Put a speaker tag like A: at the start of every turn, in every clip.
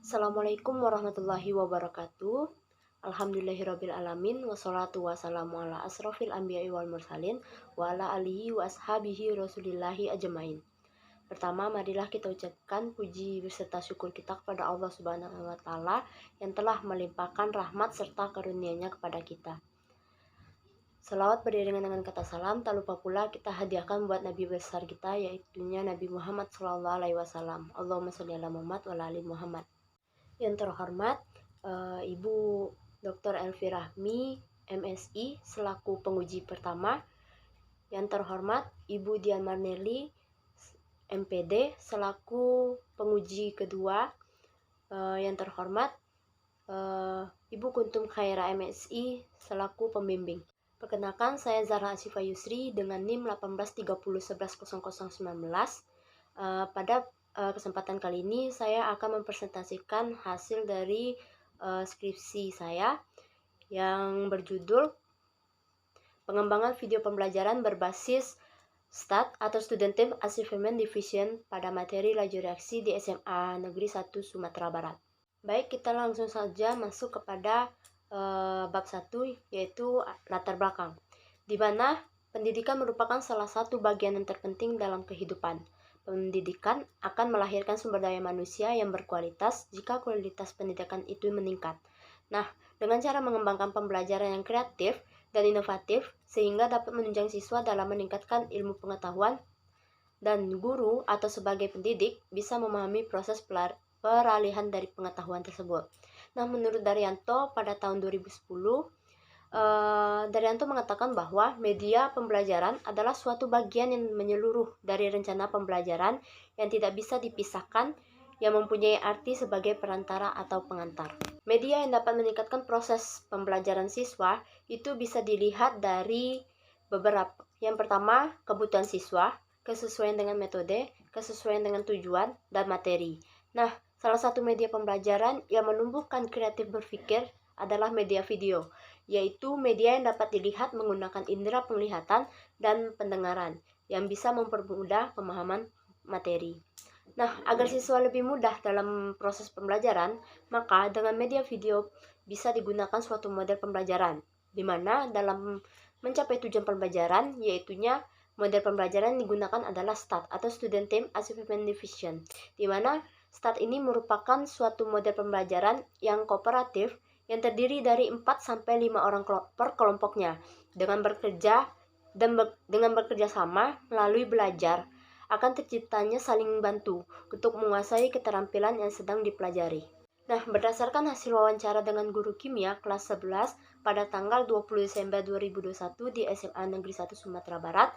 A: Assalamualaikum warahmatullahi wabarakatuh. Alhamdulillahirabbil alamin wassalatu wassalamu ala asrofil anbiya'i wal mursalin wa ala alihi wa ashabihi rasulillahi ajmain. Pertama, marilah kita ucapkan puji beserta syukur kita kepada Allah Subhanahu wa taala yang telah melimpahkan rahmat serta karunia-Nya kepada kita. Salawat beriringan dengan kata salam, tak lupa pula kita hadiahkan buat Nabi besar kita, yaitunya Nabi Muhammad SAW. Allahumma sholli ala Muhammad wa ala ali Muhammad. Yang terhormat Ibu Dr. Elvi Rahmi, MSI, selaku penguji pertama. Yang terhormat Ibu Dian Marnelli, MPD, selaku penguji kedua. Yang terhormat Ibu Kuntum Khaira, MSI, selaku pembimbing. Perkenalkan, saya Zahra Asifa Yusri dengan NIM 1830110019. Pada kesempatan kali ini saya akan mempresentasikan hasil dari skripsi saya yang berjudul Pengembangan Video Pembelajaran Berbasis STAT atau Student Team Achievement Division pada materi laju reaksi di SMA Negeri 1 Sumatera Barat. Baik, kita langsung saja masuk kepada bab 1, yaitu latar belakang, di mana pendidikan merupakan salah satu bagian yang terpenting dalam kehidupan. Pendidikan akan melahirkan sumber daya manusia yang berkualitas jika kualitas pendidikan itu meningkat. Nah, dengan cara mengembangkan pembelajaran yang kreatif dan inovatif sehingga dapat menunjang siswa dalam meningkatkan ilmu pengetahuan, dan guru atau sebagai pendidik bisa memahami proses peralihan dari pengetahuan tersebut. Nah, menurut Daryanto pada tahun 2010, Daryanto mengatakan bahwa media pembelajaran adalah suatu bagian yang menyeluruh dari rencana pembelajaran yang tidak bisa dipisahkan, yang mempunyai arti sebagai perantara atau pengantar. Media yang dapat meningkatkan proses pembelajaran siswa itu bisa dilihat dari beberapa. Yang pertama, kebutuhan siswa, kesesuaian dengan metode, kesesuaian dengan tujuan, dan materi. Nah, salah satu media pembelajaran yang menumbuhkan kreatif berpikir adalah media video, yaitu media yang dapat dilihat menggunakan indera penglihatan dan pendengaran yang bisa mempermudah pemahaman materi. Nah, agar siswa lebih mudah dalam proses pembelajaran, maka dengan media video bisa digunakan suatu model pembelajaran, di mana dalam mencapai tujuan pembelajaran, yaitunya model pembelajaran yang digunakan adalah STAT atau Student Team Achievement Division, di mana STAT ini merupakan suatu model pembelajaran yang kooperatif yang terdiri dari 4-5 orang per kelompoknya dengan bekerja sama melalui belajar akan terciptanya saling bantu untuk menguasai keterampilan yang sedang dipelajari. Nah, berdasarkan hasil wawancara dengan guru kimia kelas 11 pada tanggal 20 Desember 2021 di SMA Negeri 1 Sumatera Barat,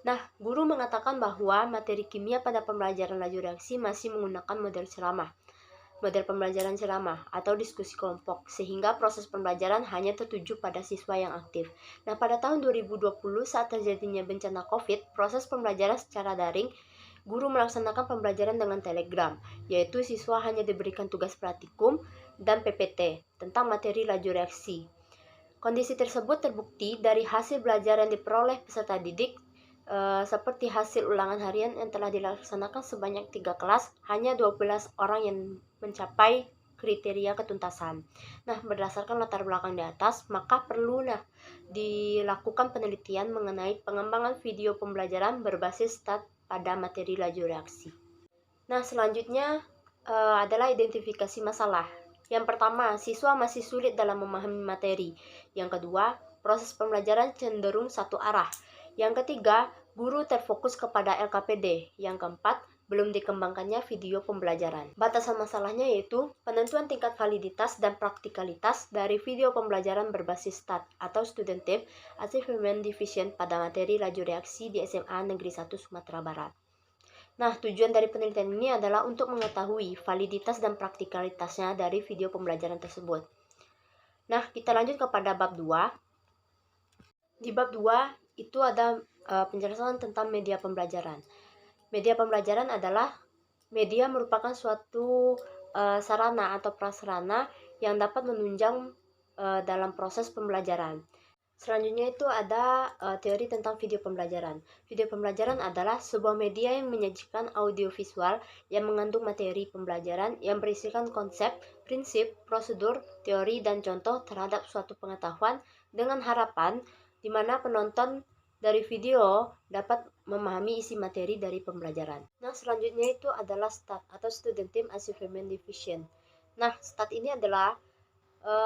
A: nah, guru mengatakan bahwa materi kimia pada pembelajaran laju reaksi masih menggunakan model pembelajaran ceramah atau diskusi kelompok, sehingga proses pembelajaran hanya tertuju pada siswa yang aktif. Nah, pada tahun 2020 saat terjadinya bencana COVID, proses pembelajaran secara daring, guru melaksanakan pembelajaran dengan Telegram, yaitu siswa hanya diberikan tugas praktikum dan PPT tentang materi laju reaksi. Kondisi tersebut terbukti dari hasil belajar yang diperoleh peserta didik, seperti hasil ulangan harian yang telah dilaksanakan sebanyak 3 kelas, hanya 12 orang yang mencapai kriteria ketuntasan. Nah, berdasarkan latar belakang di atas, maka perlu dilakukan penelitian mengenai pengembangan video pembelajaran berbasis STAT pada materi laju reaksi. Nah, selanjutnya adalah identifikasi masalah. Yang pertama, siswa masih sulit dalam memahami materi. Yang kedua, proses pembelajaran cenderung satu arah. Yang ketiga, guru terfokus kepada LKPD. Yang keempat, belum dikembangkannya video pembelajaran. Batasan masalahnya yaitu penentuan tingkat validitas dan praktikalitas dari video pembelajaran berbasis STAT atau Student Team Achievement Division pada materi laju reaksi di SMA Negeri 1 Sumatera Barat. Nah, tujuan dari penelitian ini adalah untuk mengetahui validitas dan praktikalitasnya dari video pembelajaran tersebut. Nah, kita lanjut kepada bab 2. Di bab 2 itu ada penjelasan tentang media pembelajaran. Media pembelajaran adalah media merupakan suatu sarana atau prasarana yang dapat menunjang dalam proses pembelajaran. Selanjutnya itu ada teori tentang video pembelajaran. Video pembelajaran adalah sebuah media yang menyajikan audio visual yang mengandung materi pembelajaran yang berisikan konsep, prinsip, prosedur, teori, dan contoh terhadap suatu pengetahuan dengan harapan di mana penonton dari video dapat memahami isi materi dari pembelajaran. Nah, selanjutnya itu adalah STAT atau Student Team Achievement Division. Nah, STAT ini adalah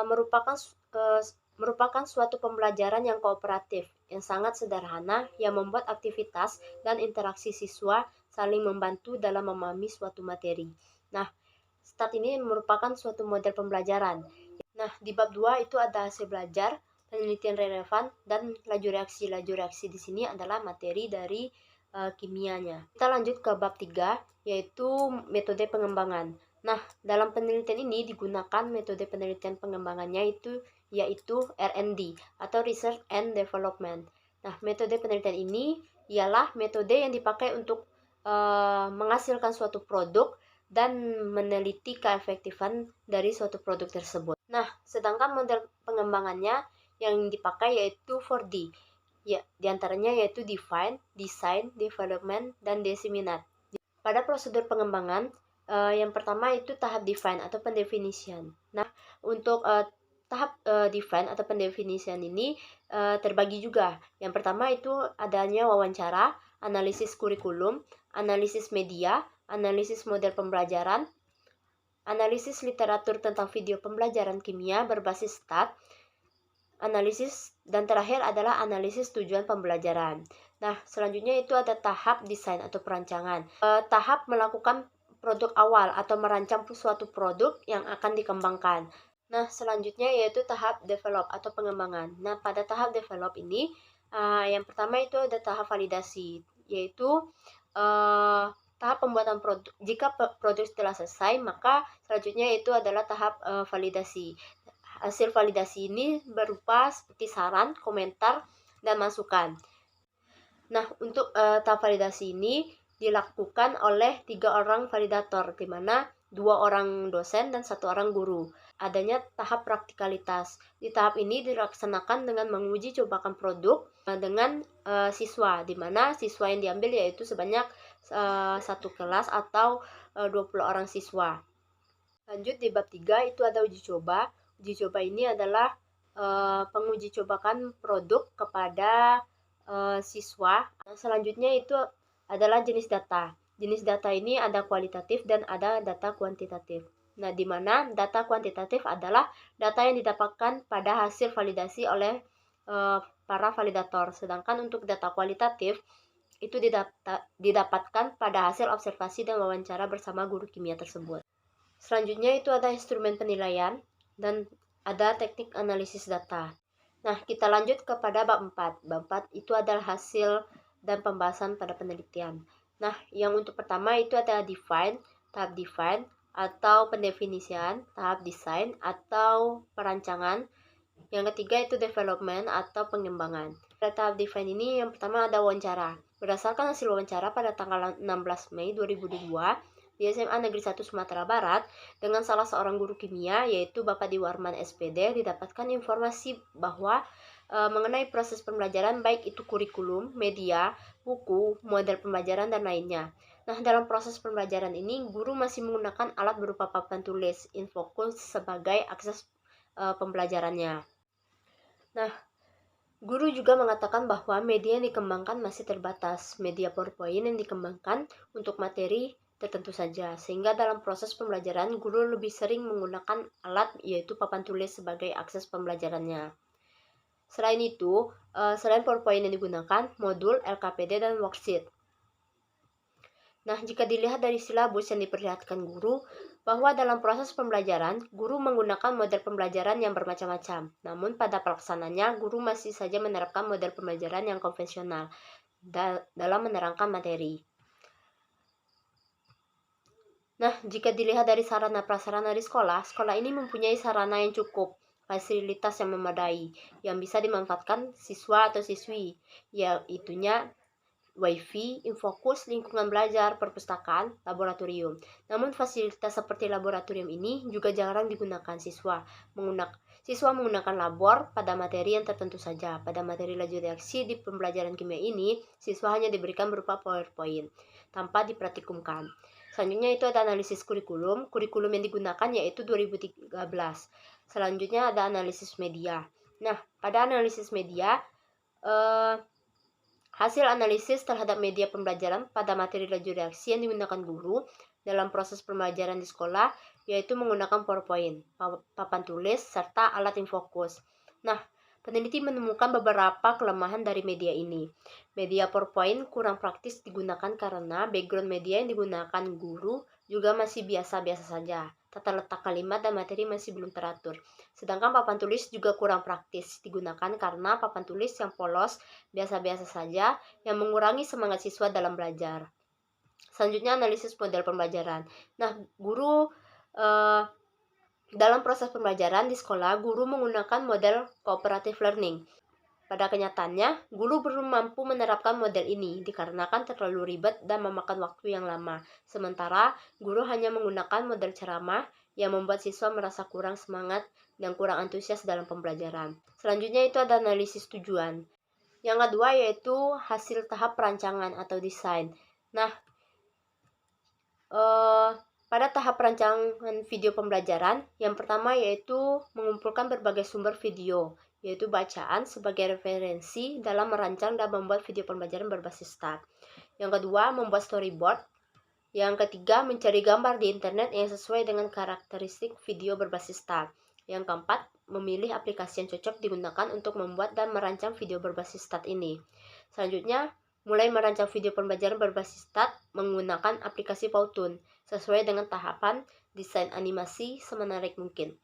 A: merupakan suatu pembelajaran yang kooperatif, yang sangat sederhana, yang membuat aktivitas dan interaksi siswa saling membantu dalam memahami suatu materi. Nah, STAT ini merupakan suatu model pembelajaran. Nah, di bab 2 itu ada hasil belajar, penelitian relevan, dan laju reaksi. Laju reaksi di sini adalah materi dari kimianya. Kita lanjut ke bab 3, yaitu metode pengembangan. Nah, dalam penelitian ini digunakan metode penelitian pengembangannya yaitu R&D atau Research and Development. Nah, metode penelitian ini ialah metode yang dipakai untuk menghasilkan suatu produk dan meneliti keefektifan dari suatu produk tersebut. Nah, sedangkan model pengembangannya yang dipakai yaitu 4D. Ya, diantaranya yaitu define, design, development, dan disseminate. Pada prosedur pengembangan, yang pertama itu tahap define atau pendefinisian. Nah, untuk tahap define atau pendefinisian ini terbagi juga. Yang pertama itu adanya wawancara, analisis kurikulum, analisis media, analisis model pembelajaran, analisis literatur tentang video pembelajaran kimia berbasis STAT, analisis, dan terakhir adalah analisis tujuan pembelajaran. Nah, selanjutnya itu ada tahap desain atau perancangan. Tahap melakukan produk awal atau merancang suatu produk yang akan dikembangkan. Nah, selanjutnya yaitu tahap develop atau pengembangan. Nah, pada tahap develop ini, yang pertama itu ada tahap validasi, yaitu tahap pembuatan produk. Jika produk telah selesai, maka selanjutnya itu adalah tahap validasi. Hasil validasi ini berupa seperti saran, komentar, dan masukan. Nah, untuk tahap validasi ini dilakukan oleh 3 orang validator, di mana 2 orang dosen dan 1 orang guru. Adanya tahap praktikalitas. Di tahap ini dilaksanakan dengan menguji cobakan produk dengan siswa, di mana siswa yang diambil yaitu sebanyak 1 kelas atau 20 orang siswa. Lanjut di bab 3 itu ada uji coba. Uji coba ini adalah penguji cobakan produk kepada siswa. Selanjutnya itu adalah jenis data. Jenis data ini ada kualitatif dan ada data kuantitatif. Nah, di mana data kuantitatif adalah data yang didapatkan pada hasil validasi oleh para validator. Sedangkan untuk data kualitatif itu didapatkan pada hasil observasi dan wawancara bersama guru kimia tersebut. Selanjutnya itu ada instrumen penilaian dan ada teknik analisis data. Nah, kita lanjut kepada bab 4. Bab 4 itu adalah hasil dan pembahasan pada penelitian. Nah, yang untuk pertama itu ada define, tahap define, atau pendefinisian, tahap desain, atau perancangan. Yang ketiga itu development atau pengembangan. Pada tahap define ini yang pertama ada wawancara. Berdasarkan hasil wawancara pada tanggal 16 Mei 2002, di SMA Negeri 1 Sumatera Barat dengan salah seorang guru kimia yaitu Bapak Diwarman SPD didapatkan informasi bahwa mengenai proses pembelajaran baik itu kurikulum, media, buku, model pembelajaran dan lainnya. Nah, dalam proses pembelajaran ini guru masih menggunakan alat berupa papan tulis infocus sebagai akses pembelajarannya. Nah, guru juga mengatakan bahwa media yang dikembangkan masih terbatas. Media PowerPoint yang dikembangkan untuk materi tertentu saja, sehingga dalam proses pembelajaran guru lebih sering menggunakan alat yaitu papan tulis sebagai akses pembelajarannya. Selain itu, selain PowerPoint yang digunakan, modul, LKPD, dan worksheet. Nah, jika dilihat dari silabus yang diperlihatkan guru, bahwa dalam proses pembelajaran, guru menggunakan model pembelajaran yang bermacam-macam. Namun pada pelaksanaannya, guru masih saja menerapkan model pembelajaran yang konvensional dalam menerangkan materi. Nah, jika dilihat dari sarana prasarana di sekolah ini mempunyai sarana yang cukup, fasilitas yang memadai, yang bisa dimanfaatkan siswa atau siswi, yaitunya WiFi, Infokus, lingkungan belajar, perpustakaan, laboratorium. Namun fasilitas seperti laboratorium ini juga jarang digunakan siswa. Siswa menggunakan labor pada materi yang tertentu saja. Pada materi laju reaksi di pembelajaran kimia ini, siswa hanya diberikan berupa PowerPoint tanpa dipraktikumkan. Selanjutnya itu ada analisis kurikulum. Kurikulum yang digunakan yaitu 2013. Selanjutnya ada analisis media. Nah, pada analisis media, hasil analisis terhadap media pembelajaran pada materi laju reaksi yang digunakan guru dalam proses pembelajaran di sekolah, yaitu menggunakan PowerPoint, papan tulis, serta alat infokus. Nah, peneliti menemukan beberapa kelemahan dari media ini. Media PowerPoint kurang praktis digunakan karena background media yang digunakan guru juga masih biasa-biasa saja. Tata letak kalimat dan materi masih belum teratur. Sedangkan papan tulis juga kurang praktis digunakan karena papan tulis yang polos, biasa-biasa saja, yang mengurangi semangat siswa dalam belajar. Selanjutnya analisis model pembelajaran. Nah, guru dalam proses pembelajaran di sekolah, guru menggunakan model cooperative learning. Pada kenyataannya, guru belum mampu menerapkan model ini dikarenakan terlalu ribet dan memakan waktu yang lama. Sementara, guru hanya menggunakan model ceramah yang membuat siswa merasa kurang semangat dan kurang antusias dalam pembelajaran. Selanjutnya itu ada analisis tujuan. Yang kedua yaitu hasil tahap perancangan atau desain. Nah, pada tahap perancangan video pembelajaran, yang pertama yaitu mengumpulkan berbagai sumber video, yaitu bacaan sebagai referensi dalam merancang dan membuat video pembelajaran berbasis STAT. Yang kedua, membuat storyboard. Yang ketiga, mencari gambar di internet yang sesuai dengan karakteristik video berbasis STAT. Yang keempat, memilih aplikasi yang cocok digunakan untuk membuat dan merancang video berbasis STAT ini. Selanjutnya, mulai merancang video pembelajaran berbasis STAT menggunakan aplikasi Powtoon sesuai dengan tahapan desain animasi semenarik mungkin.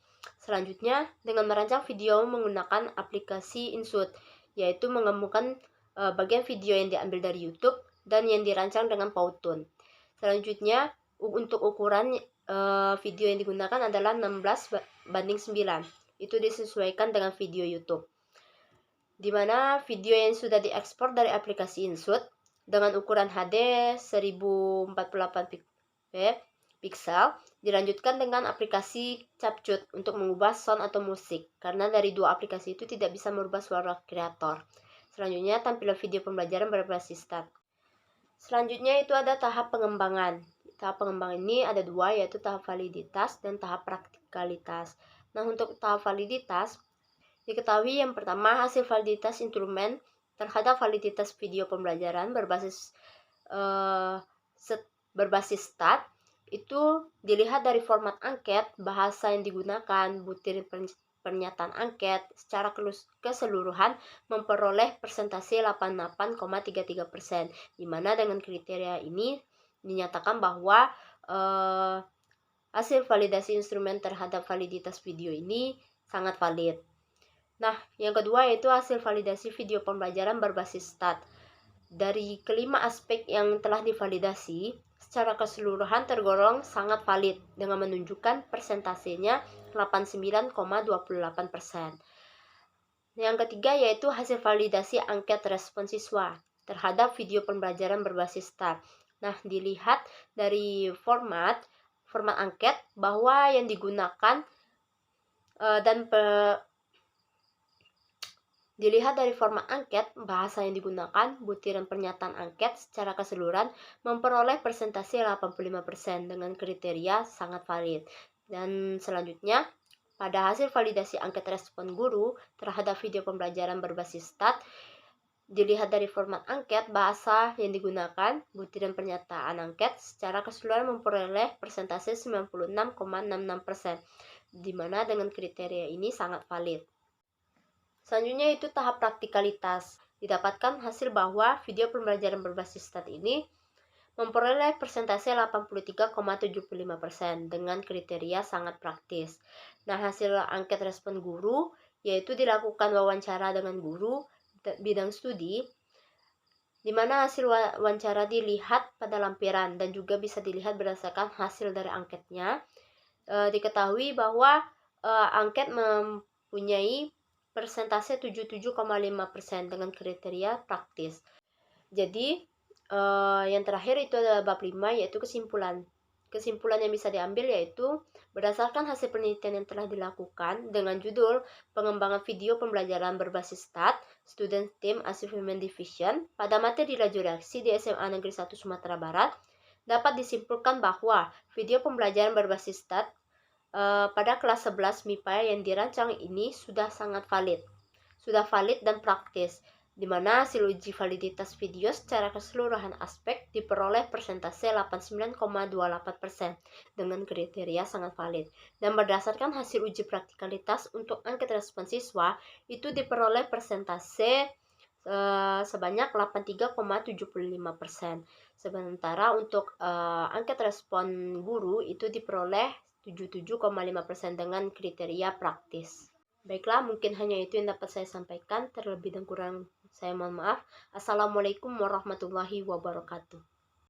A: Selanjutnya, dengan merancang video menggunakan aplikasi InShot, yaitu menggabungkan bagian video yang diambil dari YouTube dan yang dirancang dengan Powtoon. Selanjutnya, untuk ukuran video yang digunakan adalah 16:9. Itu disesuaikan dengan video YouTube. Di mana video yang sudah diekspor dari aplikasi InShot dengan ukuran HD 1048 pixel dilanjutkan dengan aplikasi CapCut untuk mengubah sound atau musik, karena dari dua aplikasi itu tidak bisa merubah suara kreator. Selanjutnya, tampilan video pembelajaran berbasis STAT. Selanjutnya itu ada tahap pengembangan. Tahap pengembangan ini ada dua, yaitu tahap validitas dan tahap praktikalitas. Nah, untuk tahap validitas, diketahui yang pertama hasil validitas instrumen terhadap validitas video pembelajaran berbasis STAT itu dilihat dari format angket, bahasa yang digunakan, butiran pernyataan angket, secara keseluruhan memperoleh persentase 88,33%, di mana dengan kriteria ini dinyatakan bahwa hasil validasi instrumen terhadap validitas video ini sangat valid. Nah, yang kedua yaitu hasil validasi video pembelajaran berbasis STAT. Dari kelima aspek yang telah divalidasi, secara keseluruhan tergolong sangat valid dengan menunjukkan persentasenya 89,28%. Yang ketiga yaitu hasil validasi angket respon siswa terhadap video pembelajaran berbasis STAT. Nah, dilihat dari format angket bahwa yang digunakan dilihat dari format angket, bahasa yang digunakan, butiran pernyataan angket secara keseluruhan memperoleh persentase 85% dengan kriteria sangat valid. Dan selanjutnya, pada hasil validasi angket respon guru terhadap video pembelajaran berbasis STAT, dilihat dari format angket, bahasa yang digunakan, butiran pernyataan angket secara keseluruhan memperoleh persentase 96,66%, di mana dengan kriteria ini sangat valid. Selanjutnya itu tahap praktikalitas. Didapatkan hasil bahwa video pembelajaran berbasis STAT ini memperoleh persentase 83,75% dengan kriteria sangat praktis. Nah, hasil angket respon guru yaitu dilakukan wawancara dengan guru bidang studi, di mana hasil wawancara dilihat pada lampiran dan juga bisa dilihat berdasarkan hasil dari angketnya. Diketahui bahwa angket mempunyai persentase 77,5% dengan kriteria praktis. Jadi, Yang terakhir itu adalah bab 5, yaitu kesimpulan. Kesimpulan yang bisa diambil yaitu, berdasarkan hasil penelitian yang telah dilakukan dengan judul Pengembangan Video Pembelajaran Berbasis STAT, Student Team Achievement Division, pada materi laju reaksi di SMA Negeri 1 Sumatera Barat, dapat disimpulkan bahwa video pembelajaran berbasis STAT pada kelas 11 MIPA yang dirancang ini sudah sangat valid. Sudah valid dan praktis, di mana hasil uji validitas video secara keseluruhan aspek diperoleh persentase 89,28% dengan kriteria sangat valid. Dan berdasarkan hasil uji praktikalitas untuk angket respon siswa, itu diperoleh persentase sebanyak 83,75%. Sementara untuk angket respon guru itu diperoleh 77,5% dengan kriteria praktis. Baiklah, mungkin hanya itu yang dapat saya sampaikan. Terlebih dan kurang saya mohon maaf. Assalamualaikum warahmatullahi wabarakatuh.